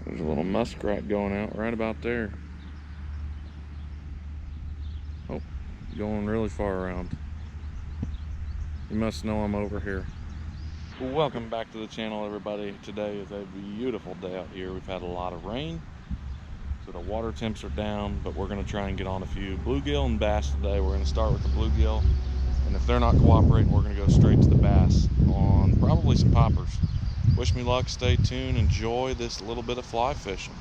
There's a little muskrat going out right about there. Oh, going really far around. You must know I'm over here. Welcome back to the channel, everybody. Today is a beautiful day out here. We've had a lot of rain, so the water temps are down, but we're going to try and get on a few bluegill and bass today. We're going to start with the bluegill, and if they're not cooperating, we're going to go straight to the bass on probably some poppers. Wish me luck, stay tuned, enjoy this little bit of fly fishing.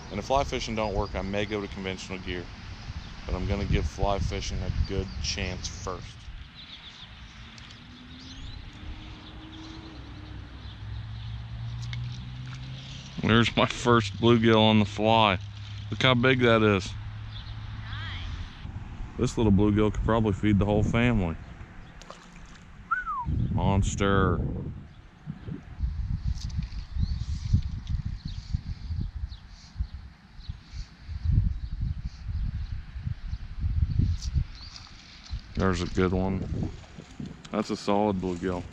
And if fly fishing don't work, I may go to conventional gear, but I'm going to give fly fishing a good chance first. There's my first bluegill on the fly. Look how big that is. Nice. This little bluegill could probably feed the whole family. Monster. There's a good one. That's a solid bluegill.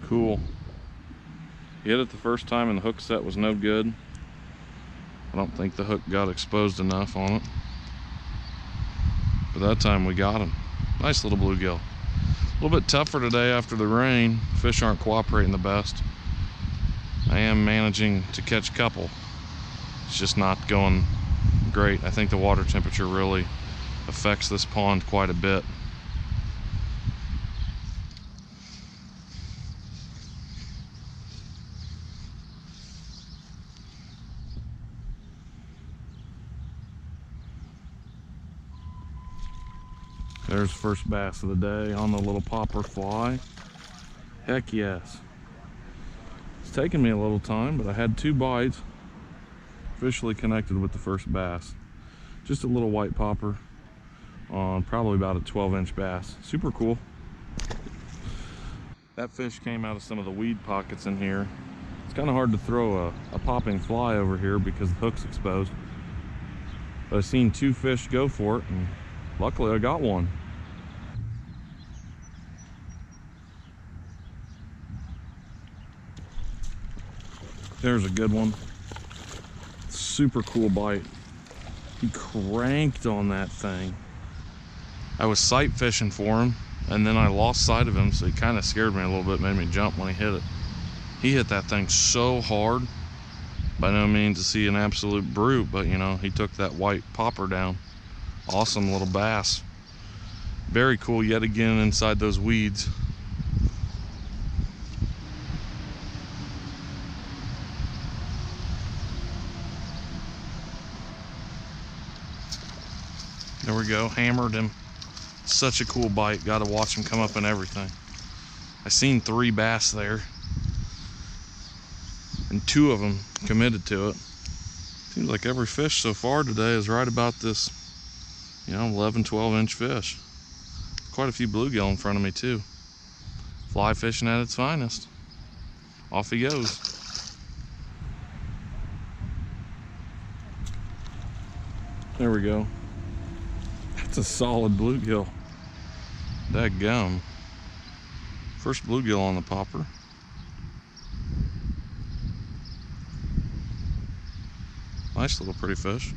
Cool. Hit it the first time and the hook set was no good. I don't think the hook got exposed enough on it. But that time we got him. Nice little bluegill. A little bit tougher today after the rain. Fish aren't cooperating the best. I am managing to catch a couple. It's just not going great. I think the water temperature really affects this pond quite a bit. There's the first bass of the day on the little popper fly. Heck yes. It's taken me a little time, but I had 2 bites. Officially connected with the first bass. Just a little white popper on probably about a 12-inch bass. Super cool. That fish came out of some of the weed pockets in here. It's kind of hard to throw a popping fly over here because the hook's exposed. But I've seen 2 fish go for it, and luckily I got one. There's a good one. Super cool bite. He cranked on that thing. I was sight fishing for him, and then I lost sight of him, so he kind of scared me a little bit, made me jump when he hit it. He hit that thing so hard. By no means is he an absolute brute, but you know, he took that white popper down. Awesome little bass. Very cool yet again inside those weeds. There we go, hammered him. Such a cool bite, got to watch him come up and everything. I seen 3 bass there, and 2 of them committed to it. Seems like every fish so far today is right about this, 11, 12-inch fish. Quite a few bluegill in front of me too. Fly fishing at its finest. Off he goes. There we go. That's a solid bluegill. Dadgum. First bluegill on the popper. Nice little pretty fish.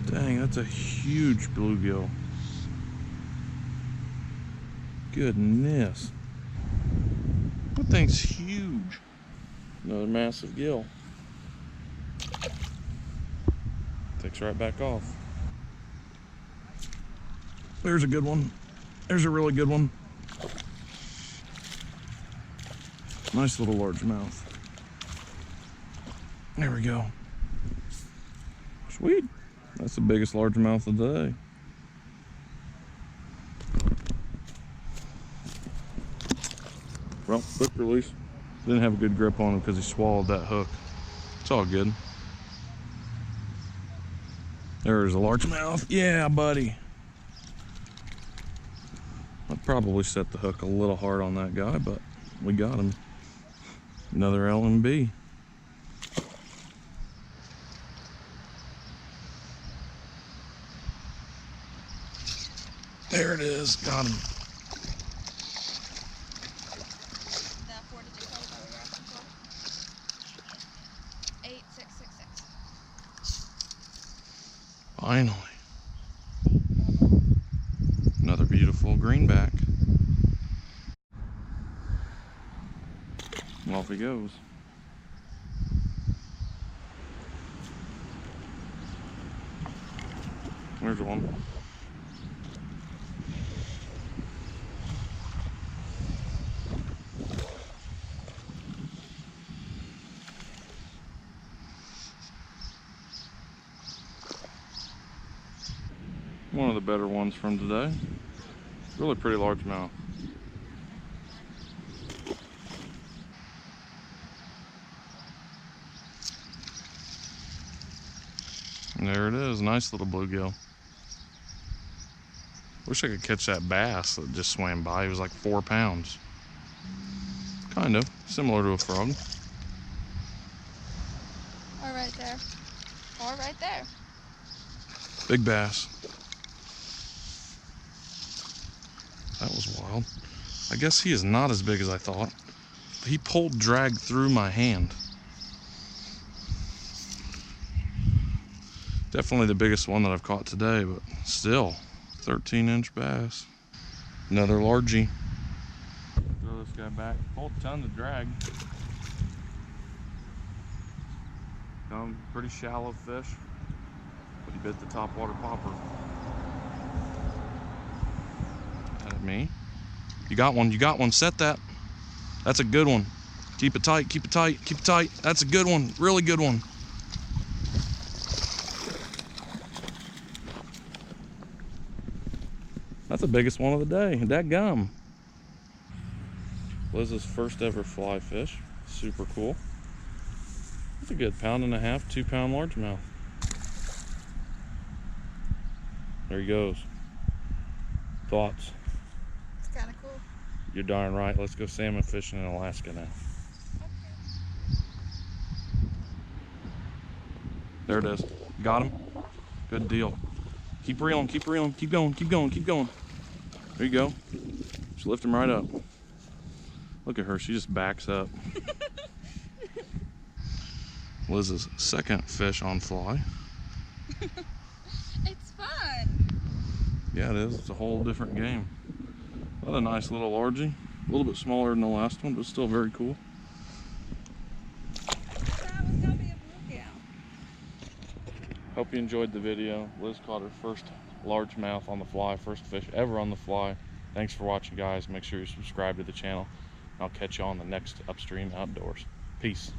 Dang, that's a huge bluegill. Goodness. That thing's huge. Another massive gill. Takes right back off. There's a good one. There's a really good one. Nice little largemouth. There we go. Sweet. That's the biggest largemouth of the day. Well, quick release. Didn't have a good grip on him because he swallowed that hook. It's all good. There's a largemouth. Yeah, buddy. I'd probably set the hook a little hard on that guy, but we got him. Another LMB. There it is. Got him. Now, 4-digit code that we were asking for. 8666. Finally. Another beautiful greenback. And off he goes. There's one. One of the better ones from today. Really pretty largemouth. And there it is, nice little bluegill. Wish I could catch that bass that just swam by. He was like 4 pounds. Kind of, similar to a frog. Or right there. Or right there. Big bass. That was wild. I guess he is not as big as I thought. He pulled drag through my hand. Definitely the biggest one that I've caught today, but still, 13-inch bass. Another largie. Throw this guy back. Pulled a ton of drag. Pretty shallow fish, but he bit the topwater popper. At me. You got one, you got one. Set that. That's a good one. Keep it tight, keep it tight, keep it tight. That's a good one, really good one. That's the biggest one of the day. Dadgum. Liz's first ever fly fish. Super cool. That's a good 1.5 pound, 2 pound largemouth. There he goes. Thoughts? It's kind of cool. You're darn right. Let's go salmon fishing in Alaska now. Okay. There it is. Got him? Good deal. Keep reeling, keep reeling, keep going, keep going, keep going. There you go. Just lift him right up. Look at her, she just backs up. Liz's second fish on fly. It's fun. Yeah, it is. It's a whole different game. What a nice little largie. A little bit smaller than the last one, but still very cool. That was gonna be a bluegill. Hope you enjoyed the video. Liz caught her first largemouth on the fly, first fish ever on the fly. Thanks for watching, guys. Make sure you subscribe to the channel. I'll catch you on the next Upstream Outdoors. Peace.